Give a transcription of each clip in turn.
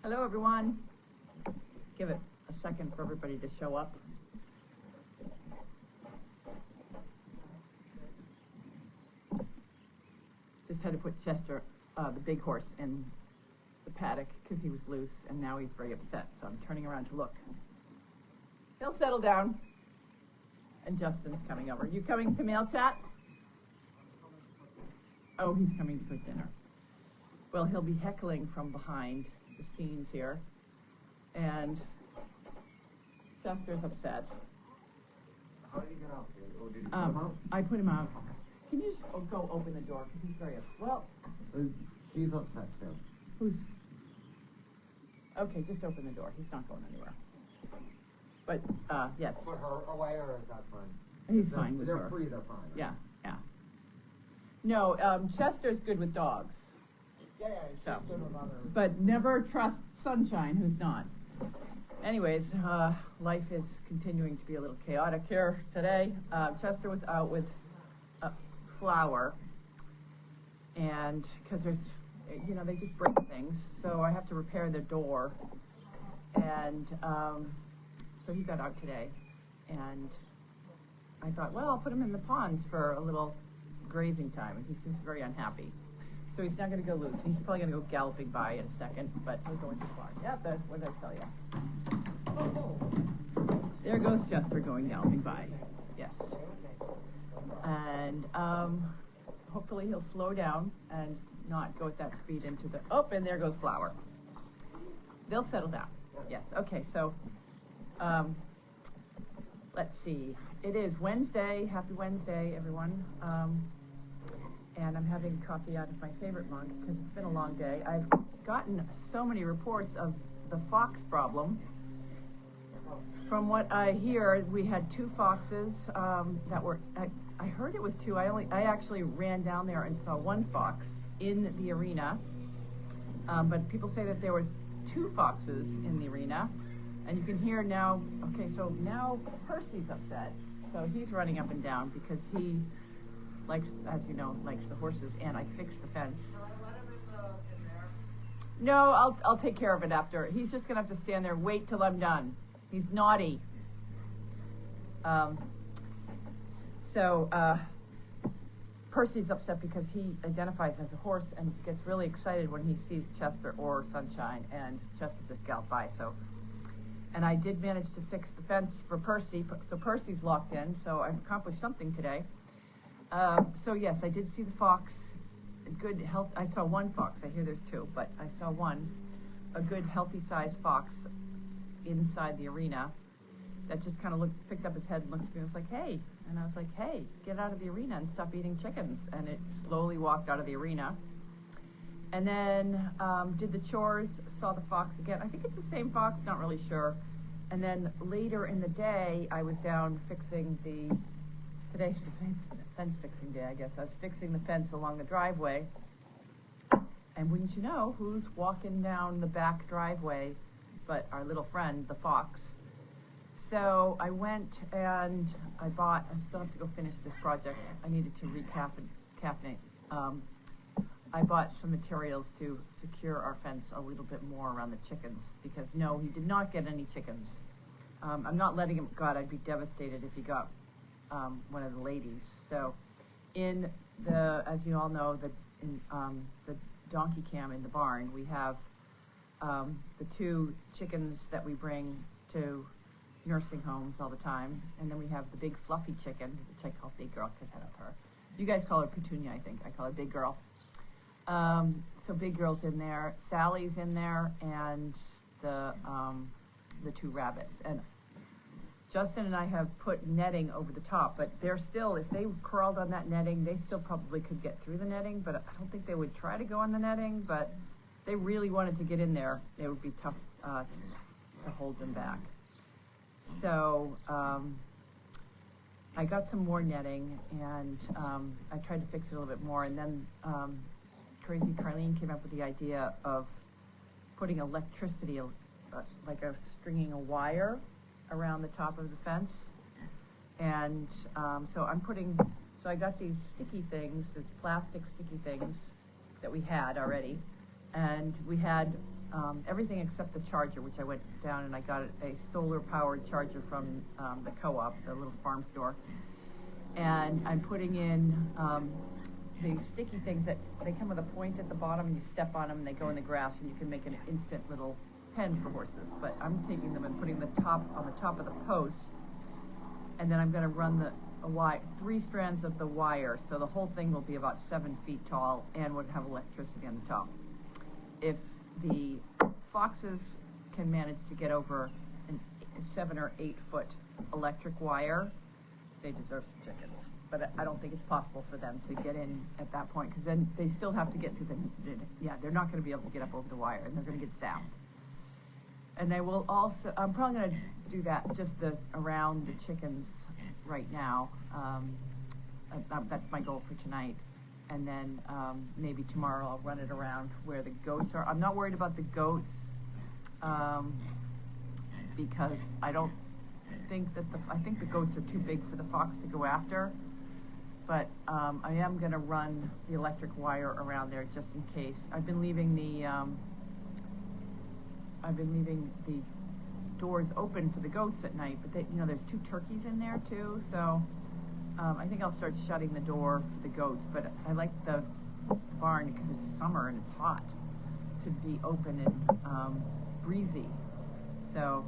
Hello, everyone. Give it a second for everybody to show up. Just had to put Chester, the big horse, in the paddock because he was loose, and now he's very upset. So I'm turning around to look. He'll settle down. And Justin's coming over. You coming to MailChat? Oh, he's coming to cook dinner. Well, he'll be heckling from behind the scenes here, and Chester's upset. How did he get out? Or did you put him out? I put him out. Can you just go open the door? Because he's very upset. Well, She's upset too. who's... Okay, just open the door. He's not going anywhere. But, yes. Put her away, or is that fine? He's fine with They're her. free, they're fine. Yeah. No, Chester's good with dogs. Yeah, So, she's good with others. but never trust Sunshine, who's not. Anyways, life is continuing to be a little chaotic here today. Chester was out with flour, and because there's, they just break things, so I have to repair the door, and so he got out today, and I thought, well, I'll put him in the ponds for a little grazing time, and he seems very unhappy. So he's not going to go loose. He's probably going to go galloping by in a second, but we're going too far. Yeah, what did I tell you? There goes Chester going galloping by. Yes. And hopefully he'll slow down and not go at that speed into the... Oh, and there goes Flower. They'll settle down. Yes. Okay, so let's see. It is Wednesday. Happy Wednesday, everyone. And I'm having coffee out of my favorite mug because it's been a long day. I've gotten so many reports of the fox problem. From what I hear, we had 2 foxes that were, I heard it was 2. I actually ran down there and saw 1 fox in the arena. But people say that there was 2 foxes in the arena. And you can hear now, okay, so now Percy's upset. So he's running up and down because he likes, as you know, likes the horses, and I fixed the fence. Can I let him in there? No, I'll take care of it after. He's just gonna have to stand there, wait till I'm done. He's naughty. Percy's upset because he identifies as a horse and gets really excited when he sees Chester or Sunshine, and Chester just galloped by. And I did manage to fix the fence for Percy, so Percy's locked in, so I've accomplished something today. So yes, I did see the fox. Good health. I saw 1 fox. I hear there's 2, but I saw 1, a good healthy sized fox inside the arena that just kind of picked up his head and looked at me and was like, hey. And I was like, hey, get out of the arena and stop eating chickens. And it slowly walked out of the arena. And then did the chores, saw the fox again. I think it's the same fox, not really sure. And then later in the day, I was down fixing today's fence fixing day, I guess. I was fixing the fence along the driveway. And wouldn't you know, who's walking down the back driveway but our little friend, the fox. So I went and I still have to go finish this project. I needed to recaffeinate. I bought some materials to secure our fence a little bit more around the chickens, because no, he did not get any chickens. I'm not letting him, God, I'd be devastated if he got one of the ladies. So as you all know, the donkey cam in the barn, we have the 2 chickens that we bring to nursing homes all the time. And then we have the big fluffy chicken, which I call Big Girl because I love her. You guys call her Petunia, I think. I call her Big Girl. So Big Girl's in there, Sally's in there, and the 2 rabbits. And Justin and I have put netting over the top, but they're still, if they crawled on that netting, they still probably could get through the netting, but I don't think they would try to go on the netting, but if they really wanted to get in there, it would be tough to hold them back. So I got some more netting, and I tried to fix it a little bit more, and then Crazy Carlene came up with the idea of putting electricity, stringing a wire around the top of the fence. And so I got these sticky things, these plastic sticky things that we had already. And we had everything except the charger, which I went down and I got a solar-powered charger from the co-op, the little farm store. And I'm putting in these sticky things that they come with a point at the bottom, and you step on them and they go in the grass, and you can make an instant little pen for horses. But I'm taking them and putting the top on the top of the post, and then I'm going to run 3 strands of the wire, so the whole thing will be about 7 feet tall and would have electricity on the top. If the foxes can manage to get over a 7 or 8 foot electric wire, they deserve some chickens. But I don't think it's possible for them to get in at that point, because then they still have to get through they're not going to be able to get up over the wire, and they're going to get sound. And I will also, I'm probably going to do that just around the chickens right now. That's my goal for tonight. And then maybe tomorrow I'll run it around where the goats are. I'm not worried about the goats because I don't think that I think the goats are too big for the fox to go after. But I am going to run the electric wire around there just in case. I've been leaving the doors open for the goats at night, but there's 2 turkeys in there too, so I think I'll start shutting the door for the goats. But I like the barn because it's summer and it's hot to be open and breezy. So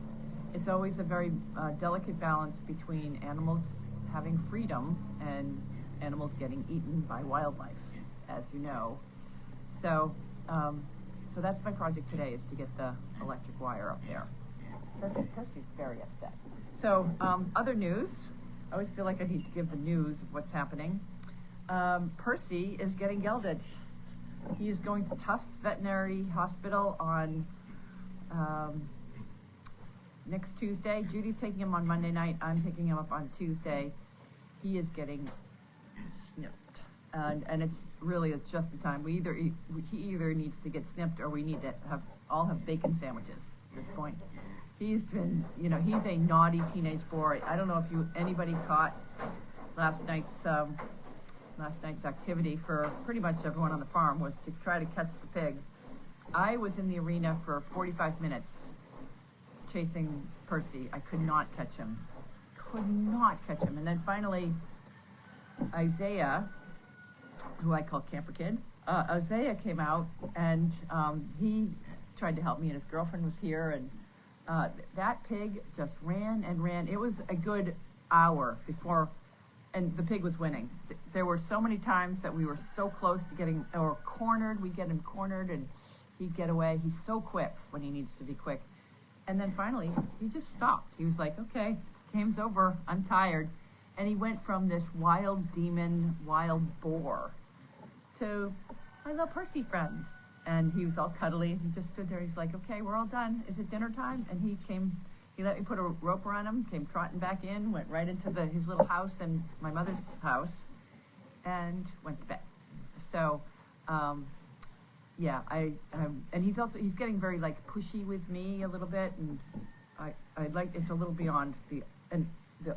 it's always a very delicate balance between animals having freedom and animals getting eaten by wildlife, as you know. So that's my project today, is to get the electric wire up there. Percy's very upset. So other news. I always feel like I need to give the news of what's happening. Percy is getting gelded. He's going to Tufts Veterinary Hospital on next Tuesday. Judy's taking him on Monday night. I'm picking him up on Tuesday. He is getting snipped. And it's just the time. He either needs to get snipped, or we need to all have bacon sandwiches at this point. He's been, he's a naughty teenage boy. I don't know if anybody caught last night's activity for pretty much everyone on the farm was to try to catch the pig. I was in the arena for 45 minutes chasing Percy. I could not catch him. And then finally, Isaiah, who I call Camper Kid, Isaiah came out, and he tried to help me, and his girlfriend was here, and that pig just ran and ran. It was a good hour before, and the pig was winning. There were so many times that we were so close to getting, or cornered. We'd get him cornered, and he'd get away. He's so quick when he needs to be quick. And then finally, he just stopped. He was like, okay, game's over. I'm tired. And he went from this wild demon, wild boar, to my little Percy friend. And he was all cuddly. He just stood there. He's like, okay, we're all done. Is it dinner time? And he let me put a rope around him, came trotting back in, went right into his little house and my mother's house, and went to bed. So, and he's getting very pushy with me a little bit, and it's a little beyond the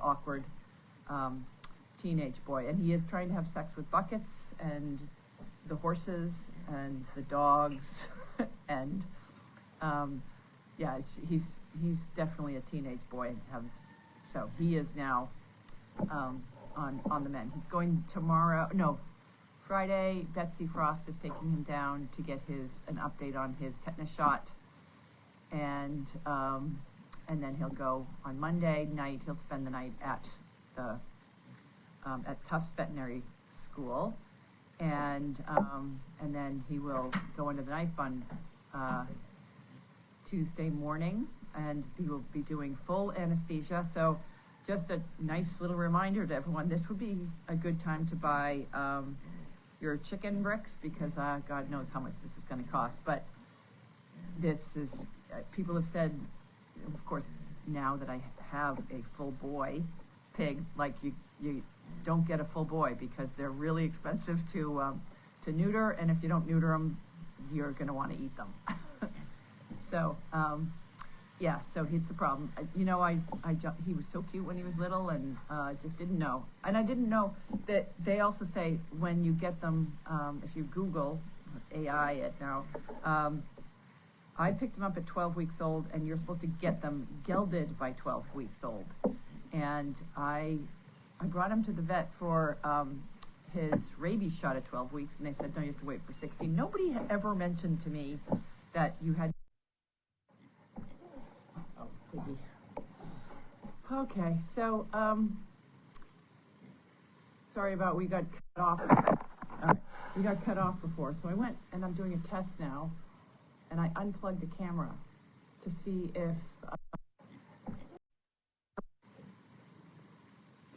awkward teenage boy. And he is trying to have sex with buckets and the horses and the dogs, and he's definitely a teenage boy. So he is now on the mend. He's going Friday. Betsy Frost is taking him down to get an update on his tetanus shot, and then he'll go on Monday night. He'll spend the night at Tufts Veterinary School. And then he will go into the knife on Tuesday morning, and he will be doing full anesthesia. So just a nice little reminder to everyone, this would be a good time to buy your chicken bricks, because God knows how much this is going to cost. But this is, people have said, of course, now that I have a full boy pig, you don't get a full boy because they're really expensive to neuter, and if you don't neuter them, you're going to want to eat them. So so it's a problem. He was so cute when he was little, and just didn't know. And I didn't know that they also say when you get them, if you Google AI it now, I picked them up at 12 weeks old, and you're supposed to get them gelded by 12 weeks old. And I brought him to the vet for his rabies shot at 12 weeks, and they said, no, you have to wait for 16. Nobody had ever mentioned to me that you had... Oh, Piggy. Okay, so, sorry about we got cut off. All right, we got cut off before, so I went, and I'm doing a test now, and I unplugged the camera to see if...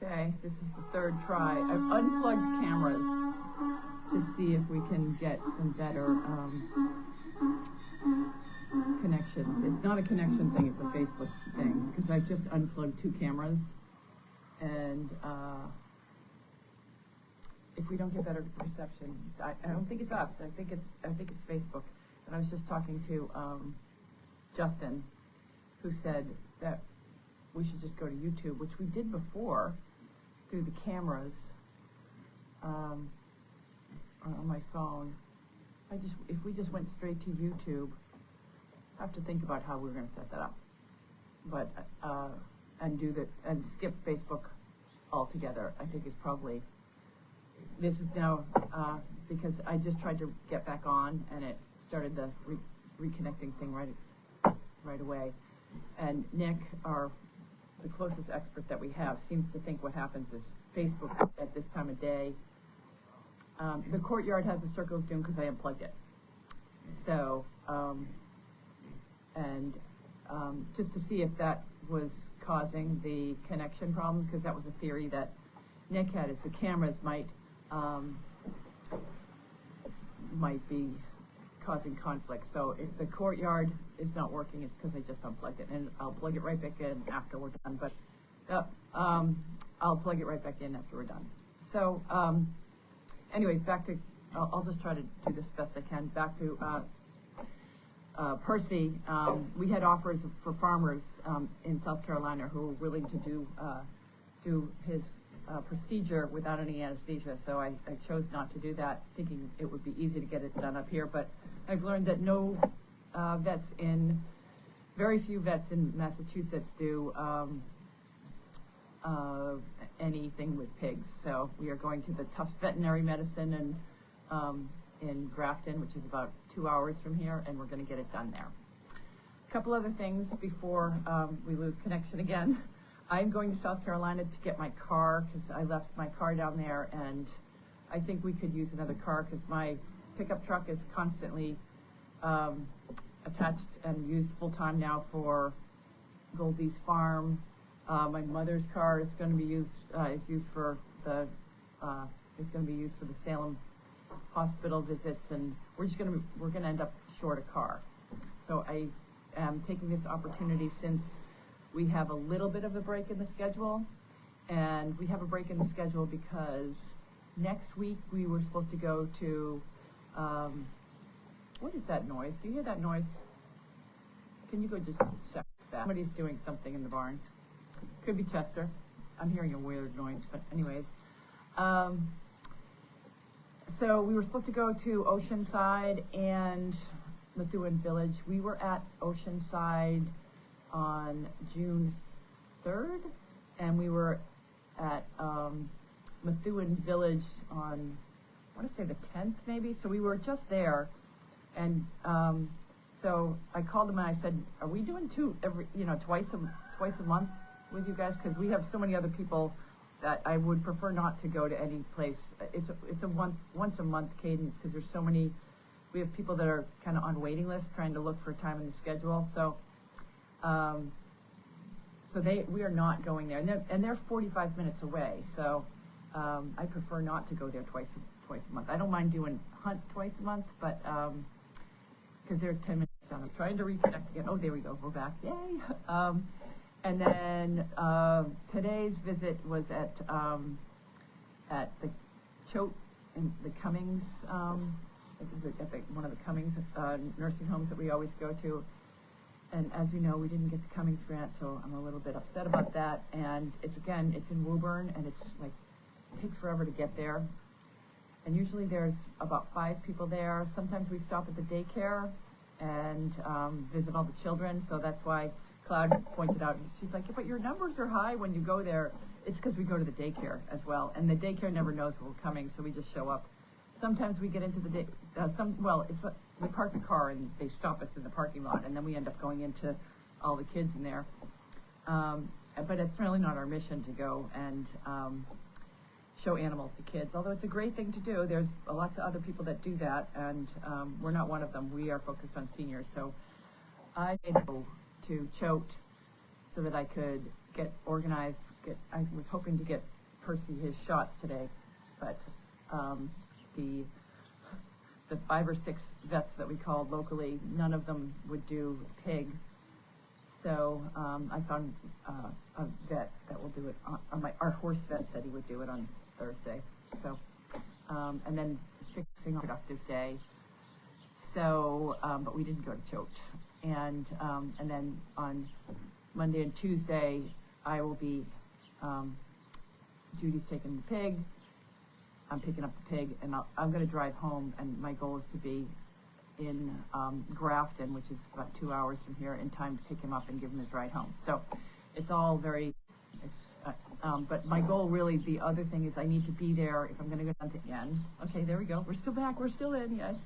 Okay, this is the third try. I've unplugged cameras to see if we can get some better connections. It's not a connection thing, it's a Facebook thing, because I've just unplugged 2 cameras, and if we don't get better reception, I don't think it's us. I think it's Facebook. And I was just talking to Justin, who said that we should just go to YouTube, which we did before through the cameras on my phone. If we just went straight to YouTube, I have to think about how we're going to set that up. But and skip Facebook altogether, I think is probably. This is now because I just tried to get back on, and it started the reconnecting thing right away. And Nick, the closest expert that we have, seems to think what happens is Facebook at this time of day. The courtyard has a circle of doom because I unplugged it. So, just to see if that was causing the connection problem, because that was a theory that Nick had, is the cameras might be causing conflict. So if the courtyard is not working, it's because I just unplugged it, and I'll plug it right back in after we're done. But I'll plug it right back in after we're done. So, anyways, back to. I'll just try to do this best I can. Back to Percy. We had offers for farmers in South Carolina who were willing to do his procedure without any anesthesia, so I chose not to do that, thinking it would be easy to get it done up here. But I've learned that very few vets in Massachusetts do anything with pigs. So we are going to the Tufts Veterinary Medicine and in Grafton, which is about 2 hours from here, and we're going to get it done there. A couple other things before we lose connection again. I'm going to South Carolina to get my car, because I left my car down there, and I think we could use another car because my pickup truck is constantly attached and used full-time now for Goldie's Farm. My mother's car is going to be used for the Salem hospital visits, and we're going to end up short a car. So I am taking this opportunity, since we have a little bit of a break in the schedule, and we have a break in the schedule because next week we were supposed to go to, what is that noise? Do you hear that noise? Can you go just check that? Somebody's doing something in the barn. Could be Chester. I'm hearing a weird noise, but anyways. So we were supposed to go to Oceanside and Methuen Village. We were at Oceanside on June 3rd, and we were at Methuen Village on, I want to say the 10th maybe. So we were just there, and so I called them and I said, "Are we doing twice a month with you guys? Because we have so many other people that I would prefer not to go to any place. It's a once a month cadence, because there's so many. We have people that are kind of on waiting lists trying to look for time in the schedule. So, we are not going there, and they're 45 minutes away. So, I prefer not to go there twice a month. I don't mind doing hunt twice a month, but because they're 10 minutes down. I'm trying to reconnect again. Oh, there we go. We're back. Yay! And then today's visit was at the Choate in the Cummings. It was at one of the Cummings nursing homes that we always go to. And as you know, we didn't get the Cummings grant, so I'm a little bit upset about that. And it's in Woburn, and it takes forever to get there. And usually there's about 5 people there. Sometimes we stop at the daycare, and visit all the children. So that's why Cloud pointed out, she's like, yeah, but your numbers are high when you go there. It's because we go to the daycare as well, and the daycare never knows we're coming, so we just show up. Sometimes we get into the it's like we park the car and they stop us in the parking lot, and then we end up going into all the kids in there. But it's really not our mission to go and show animals to kids, although it's a great thing to do. There's lots of other people that do that, and we're not one of them. We are focused on seniors. So I go to Choate so that I could get organized. I was hoping to get Percy his shots today, but the 5 or 6 vets that we called locally, none of them would do pig. So I found a vet that will do it. Our horse vet said he would do it on Thursday. So and then fixing a productive day. So but we didn't go to Choate. And then on Monday and Tuesday, I will be, Judy's taking the pig, I'm picking up the pig, and I'm going to drive home, and my goal is to be in Grafton, which is about 2 hours from here, in time to pick him up and give him his ride home. So it's all very, but my goal really, the other thing is I need to be there if I'm going to go down to N. Okay, there we go. We're still back. We're still in, yes.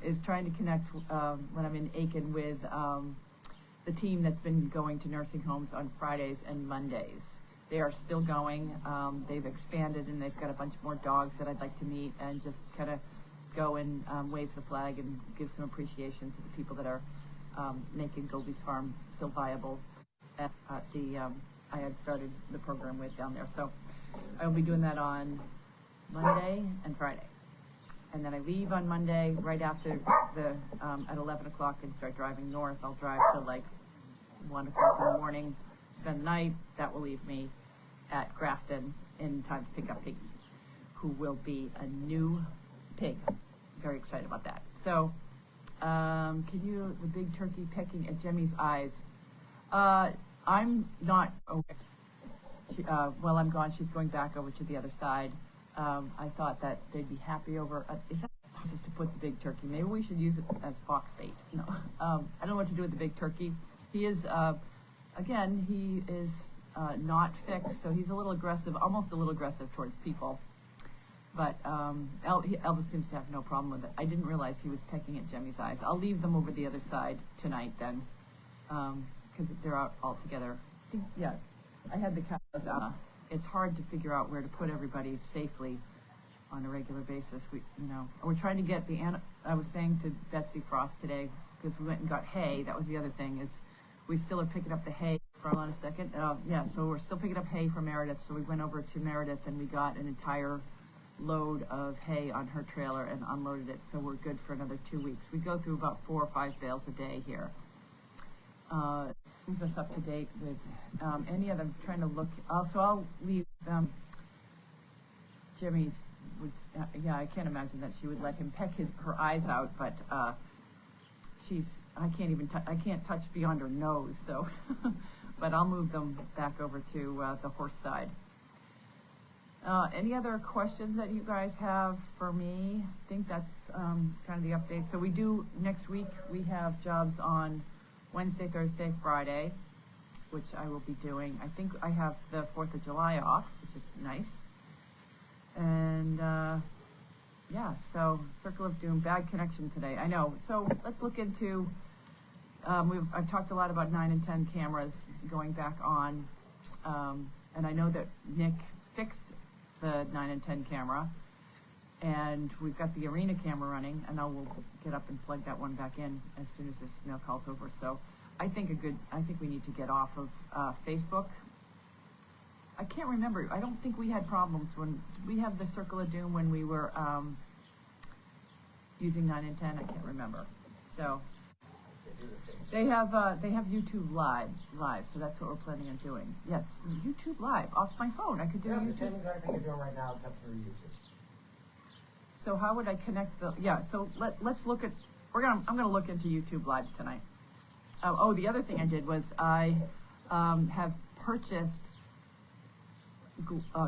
Is trying to connect when I'm in Aiken with the team that's been going to nursing homes on Fridays and Mondays. They are still going. They've expanded, and they've got a bunch more dogs that I'd like to meet and just kind of go and wave the flag and give some appreciation to the people that are making Goldie's Farm still viable at the I had started the program with down there. So I will be doing that on Monday and Friday. And then I leave on Monday right after at 11 o'clock and start driving north. I'll drive till like 1 o'clock in the morning, spend the night. That will leave me at Grafton in time to pick up Piggy, who will be a new pig. Very excited about that. So, the big turkey pecking at Jemmy's eyes. I'm not aware. While I'm gone, she's going back over to the other side. I thought that they'd be happy over, is that to put the big turkey? Maybe we should use it as fox bait. No, I don't know what to do with the big turkey. He is, again, he is not fixed, so he's a little aggressive, almost a little aggressive towards people. But Elvis seems to have no problem with it. I didn't realize he was pecking at Jemmy's eyes. I'll leave them over the other side tonight then, because they're out all together. I had the cows out. It's hard to figure out where to put everybody safely on a regular basis. We're trying to get I was saying to Betsy Frost today, because we went and got hay. That was the other thing, is we still are picking up the hay. Hold on a second. So we're still picking up hay for Meredith. So we went over to Meredith and we got an entire load of hay on her trailer and unloaded it. So we're good for another 2 weeks. We go through about 4 or 5 bales a day here. Brings us up to date with any of them. Trying to look. So I'll leave Jimmy's. I can't imagine that she would let him peck her eyes out, but I can't touch beyond her nose. So, but I'll move them back over to the horse side. Any other questions that you guys have for me? I think that's kind of the update. So next week we have jobs on Wednesday, Thursday, Friday, which I will be doing. I think I have the 4th of July off, which is nice. And so Circle of Doom, bad connection today. I know. So let's look into, I've talked a lot about 9 and 10 cameras going back on. And I know that Nick fixed the 9 and 10 camera. And we've got the arena camera running, and we'll get up and plug that one back in as soon as this mail call's over. So I think we need to get off of Facebook. I can't remember. I don't think we had problems when we have the Circle of Doom when we were using 9 and 10. I can't remember. So they have YouTube live. So that's what we're planning on doing. Yes, YouTube live off my phone. I could do YouTube. The same exact thing you're doing right now, except through YouTube. So how would I connect so let's look at, I'm going to look into YouTube Live tonight. The other thing I did was I have purchased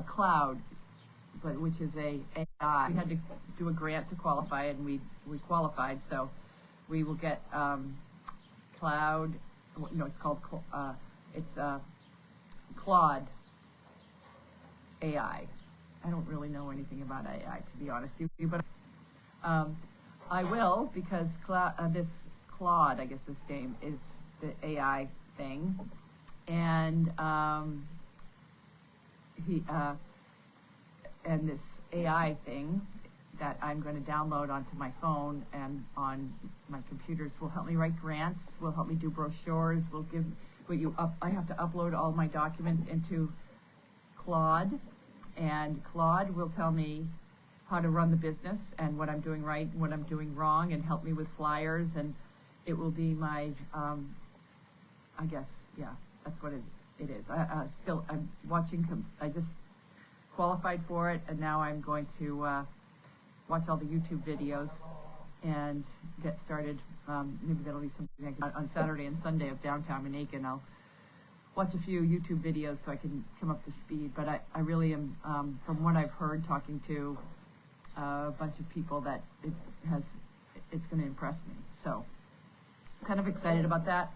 Cloud, which is a AI. We had to do a grant to qualify, and we qualified, so we will get cloud. No, it's called Claude AI. I don't really know anything about AI, to be honest with you, but I will, because this Claude, I guess his name, is the AI thing, and and this AI thing that I'm going to download onto my phone and on my computers will help me write grants, will help me do brochures, I have to upload all my documents into Claude, and Claude will tell me how to run the business and what I'm doing right and what I'm doing wrong, and help me with flyers, and it will be my, I guess, yeah, that's what it is. I'm watching, I just qualified for it, and now I'm going to watch all the YouTube videos and get started. Maybe that'll be something I can, on Saturday and Sunday of downtown Manaikin. I'll watch a few YouTube videos so I can come up to speed. But I really am, from what I've heard, talking to a bunch of people, that it's going to impress me. So I'm kind of excited about that.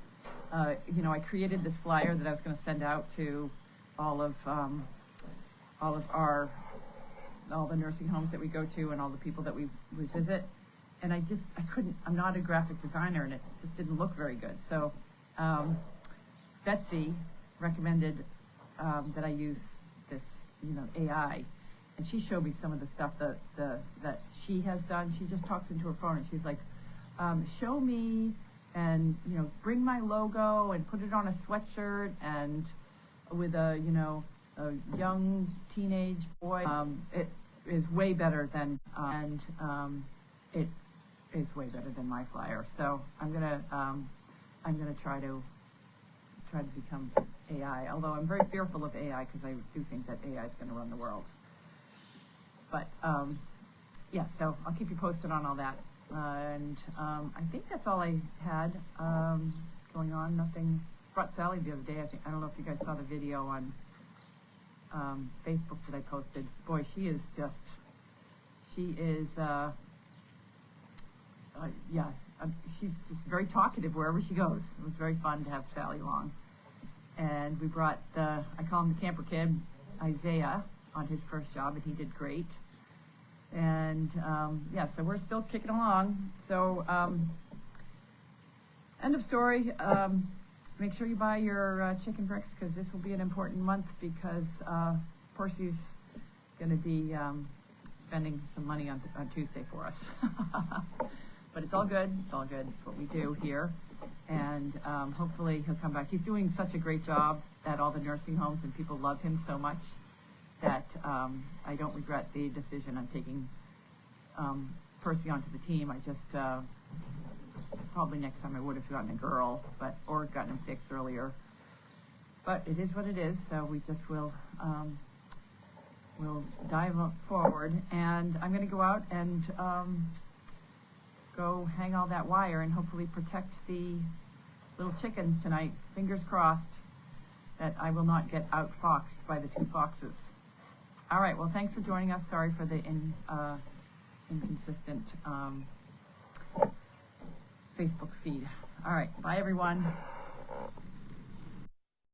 I created this flyer that I was going to send out to all the nursing homes that we go to and all the people that we visit, and I'm not a graphic designer, and it just didn't look very good. So Betsy recommended that I use this AI, and she showed me some of the stuff that she has done. She just talks into her phone and she's like, show me, and bring my logo and put it on a sweatshirt, and with a young teenage boy. It is way better than it is way better than my flyer. So I'm gonna try to become AI. Although I'm very fearful of AI, because I do think that AI is going to run the world. But yeah, so I'll keep you posted on all that. And I think that's all I had going on. Nothing. Brought Sally the other day. I don't know if you guys saw the video on Facebook that I posted. Boy, she's just very talkative wherever she goes. It was very fun to have Sally along. And we brought I call him the camper kid, Isaiah, on his first job, and he did great. And yeah, so we're still kicking along. So end of story. Make sure you buy your chicken bricks, because this will be an important month, because Percy's going to be spending some money on Tuesday for us. But it's all good. It's all good. It's what we do here. And hopefully he'll come back. He's doing such a great job at all the nursing homes, and people love him so much that I don't regret the decision on taking Percy onto the team. I just probably next time I would have gotten a girl, or gotten him fixed earlier. But it is what it is. So we just will we'll dive forward, and I'm going to go out and go hang all that wire and hopefully protect the little chickens tonight. Fingers crossed that I will not get outfoxed by the two foxes. All right, well, thanks for joining us. Sorry for the inconsistent Facebook feed. All right, bye everyone.